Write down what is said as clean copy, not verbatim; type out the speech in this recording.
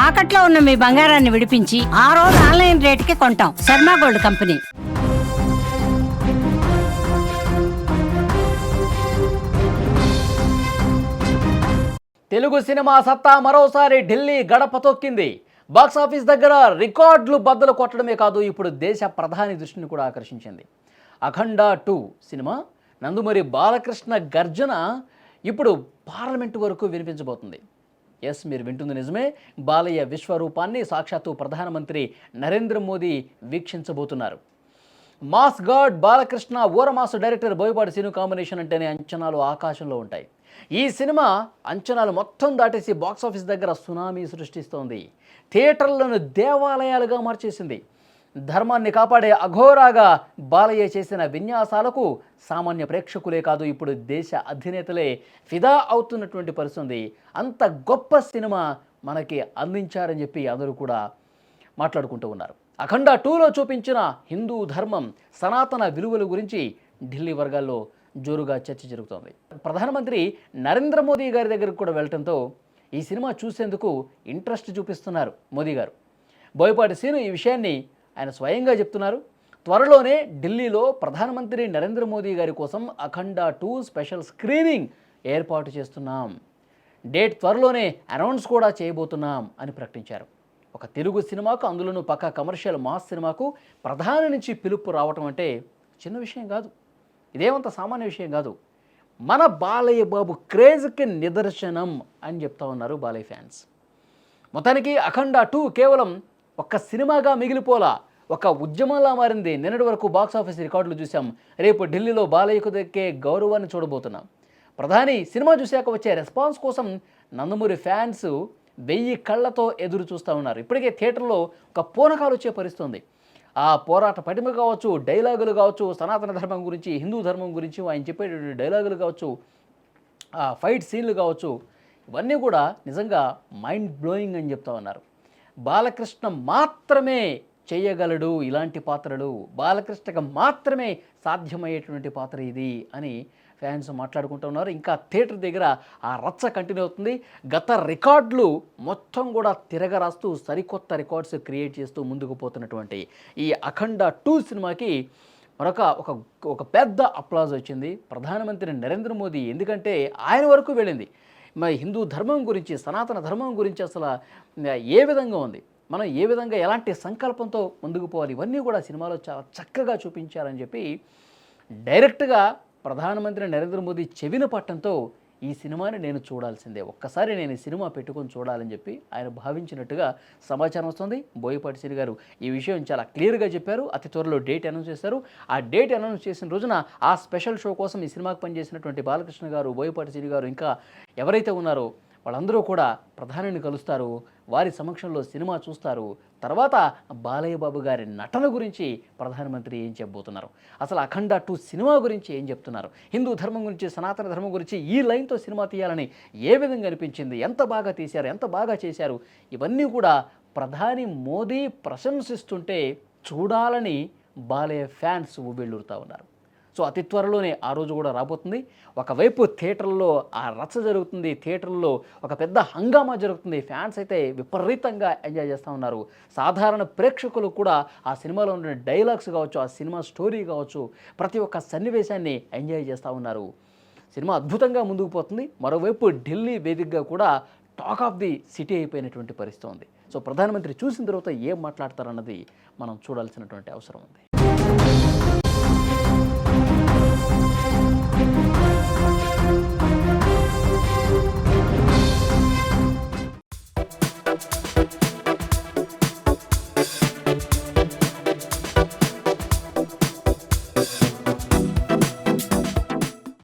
తాకట్లో ఉన్న మీ బంగారాన్ని విడిపించి ఆ రోజు ఆన్లైన్ రేటుకి కొంటాం. Sharma gold company. Telugu cinema సత్తా మరోసారి ఢిల్లీ గడప తొక్కింది. బాక్సాఫీస్ దగ్గర రికార్డులు బద్దలు కొట్టడమే కాదు, ఇప్పుడు దేశ ప్రధాని దృష్టిని కూడా ఆకర్షించింది. అఖండ 2 సినిమా నందమూరి బాలకృష్ణ గర్జన ఇప్పుడు పార్లమెంటు వరకు వినిపించబోతుంది. ఎస్, మీరు వింటుంది నిజమే. బాలయ్య విశ్వరూపాన్ని సాక్షాత్తు ప్రధానమంత్రి నరేంద్ర మోదీ వీక్షించబోతున్నారు. మాస్ గాడ్ బాలకృష్ణ, ఊరమాసు డైరెక్టర్ బోయపాటి సీను కాంబినేషన్ అంటేనే అంచనాలు ఆకాశంలో ఉంటాయి. ఈ సినిమా అంచనాలు మొత్తం దాటేసి బాక్సాఫీస్ దగ్గర సునామీ సృష్టిస్తోంది. థియేటర్లను దేవాలయాలుగా మార్చేసింది. ధర్మాన్ని కాపాడే అఘోరాగా బాలయ్య చేసిన విన్యాసాలకు సామాన్య ప్రేక్షకులే కాదు, ఇప్పుడు దేశ అధినేతలే ఫిదా అవుతున్నటువంటి పరిస్థితి. అంత గొప్ప సినిమా మనకి అందించారని చెప్పి అందరూ కూడా మాట్లాడుకుంటూ ఉన్నారు. అఖండ 2లో చూపించిన హిందూ ధర్మం, సనాతన విలువల గురించి ఢిల్లీ వర్గాల్లో జోరుగా చర్చ జరుగుతోంది. ప్రధానమంత్రి నరేంద్ర మోదీ గారి దగ్గరకు కూడా వెళ్ళడంతో ఈ సినిమా చూసేందుకు ఇంట్రెస్ట్ చూపిస్తున్నారు మోదీ గారు. బోయపాటి సీను ఈ విషయాన్ని ఆయన స్వయంగా చెప్తున్నారు. త్వరలోనే ఢిల్లీలో ప్రధానమంత్రి నరేంద్ర మోదీ గారి కోసం అఖండ 2 స్పెషల్ స్క్రీనింగ్ ఏర్పాటు చేస్తున్నాం, డేట్ త్వరలోనే అనౌన్స్ కూడా చేయబోతున్నాం అని ప్రకటించారు. ఒక తెలుగు సినిమాకు, అందులోనూ పక్కా కమర్షియల్ మాస్ సినిమాకు ప్రధాని నుంచి పిలుపు రావటం అంటే చిన్న విషయం కాదు. ఇదేమంత సామాన్య విషయం కాదు. మన బాలయ్య బాబు క్రేజ్కి నిదర్శనం అని చెప్తా ఉన్నారు బాలయ్య ఫ్యాన్స్. మొత్తానికి అఖండ 2 కేవలం ఒక్క సినిమాగా మిగిలిపోలా, ఒక ఉద్యమంలా మారింది. నిన్నటి వరకు బాక్సాఫీస్ రికార్డులు చూసాం. రేపు ఢిల్లీలో బాలయ్యకు దక్కే గౌరవాన్ని చూడబోతున్నాం. ప్రధాని సినిమా చూశాక వచ్చే రెస్పాన్స్ కోసం నందమూరి ఫ్యాన్స్ 1000 కళ్ళతో ఎదురు చూస్తూ ఉన్నారు. ఇప్పటికే థియేటర్లో ఒక పూనకాలు వచ్చే పరిస్థితుంది. ఆ పోరాట పటిమ కావచ్చు, డైలాగులు కావచ్చు, సనాతన ధర్మం గురించి, హిందూ ధర్మం గురించి ఆయన చెప్పేటువంటి డైలాగులు కావచ్చు, ఆ ఫైట్ సీన్లు కావచ్చు, ఇవన్నీ కూడా నిజంగా మైండ్ బ్లోయింగ్ అని చెప్తా ఉన్నారు. బాలకృష్ణ మాత్రమే చేయగలడు ఇలాంటి పాత్రలు, బాలకృష్ణకు మాత్రమే సాధ్యమయ్యేటువంటి పాత్ర ఇది అని ఫ్యాన్స్ మాట్లాడుకుంటున్నారు. ఇంకా థియేటర్ దగ్గర ఆ రచ్చ కంటిన్యూ అవుతుంది. గత రికార్డులు మొత్తం కూడా తిరగరాస్తూ సరికొత్త రికార్డ్స్ క్రియేట్ చేస్తూ ముందుకు పోతున్నటువంటి ఈ అఖండ 2 సినిమాకి ఒక పెద్ద అప్లాజ్ వచ్చింది ప్రధానమంత్రి నరేంద్ర మోదీ. ఎందుకంటే ఆయన వరకు వెళ్ళింది. మరి హిందూ ధర్మం గురించి, సనాతన ధర్మం గురించి అసలు ఏ విధంగా ఉంది, మనం ఏ విధంగా ఎలాంటి సంకల్పంతో ముందుకు పోవాలి, ఇవన్నీ కూడా సినిమాలో చాలా చక్కగా చూపించారని చెప్పి డైరెక్ట్గా ప్రధానమంత్రి నరేంద్ర మోదీ చెవిన పట్టడంతో ఈ సినిమాని నేను చూడాల్సిందే, ఒక్కసారి నేను ఈ సినిమా పెట్టుకొని చూడాలని చెప్పి ఆయన భావించినట్టుగా సమాచారం వస్తుంది. బోయపాటి సీను గారు ఈ విషయం చాలా క్లియర్గా చెప్పారు. అతి త్వరలో డేట్ అనౌన్స్ చేశారు. ఆ డేట్ అనౌన్స్ చేసిన రోజున ఆ స్పెషల్ షో కోసం ఈ సినిమాకి పనిచేసినటువంటి బాలకృష్ణ గారు, బోయపాటి సీను గారు, ఇంకా ఎవరైతే ఉన్నారో వాళ్ళందరూ కూడా ప్రధానిని కలుస్తారు. వారి సమక్షంలో సినిమా చూస్తారు. తర్వాత బాలయ్య బాబు గారి నటన గురించి ప్రధానమంత్రి ఏం చెప్పబోతున్నారు, అసలు అఖండ 2 సినిమా గురించి ఏం చెప్తున్నారు, హిందూ ధర్మం గురించి, సనాతన ధర్మం గురించి ఈ లైన్తో సినిమా తీయాలని ఏ విధంగా అనిపించింది, ఎంత బాగా తీశారు, ఎంత బాగా చేశారు, ఇవన్నీ కూడా ప్రధాని మోదీ ప్రశంసిస్తుంటే చూడాలని బాలయ్య ఫ్యాన్స్ ఉవ్విళ్ళూరుతూ ఉన్నారు. సో అతి త్వరలోనే ఆ రోజు కూడా రాబోతుంది. ఒకవైపు థియేటర్లో ఆ రచ్చ జరుగుతుంది, థియేటర్లో ఒక పెద్ద హంగామా జరుగుతుంది. ఫ్యాన్స్ అయితే విపరీతంగా ఎంజాయ్ చేస్తూ ఉన్నారు. సాధారణ ప్రేక్షకులు కూడా ఆ సినిమాలో ఉన్న డైలాగ్స్ కావచ్చు, ఆ సినిమా స్టోరీ కావచ్చు, ప్రతి ఒక్క సన్నివేశాన్ని ఎంజాయ్ చేస్తూ ఉన్నారు. సినిమా అద్భుతంగా ముందుకు పోతుంది. మరోవైపు ఢిల్లీ వేదికగా కూడా టాక్ ఆఫ్ ది సిటీ అయిపోయినటువంటి పరిస్థితి ఉంది. సో ప్రధానమంత్రి చూసిన తర్వాత ఏం మాట్లాడతారన్నది మనం చూడాల్సినటువంటి అవసరం ఉంది.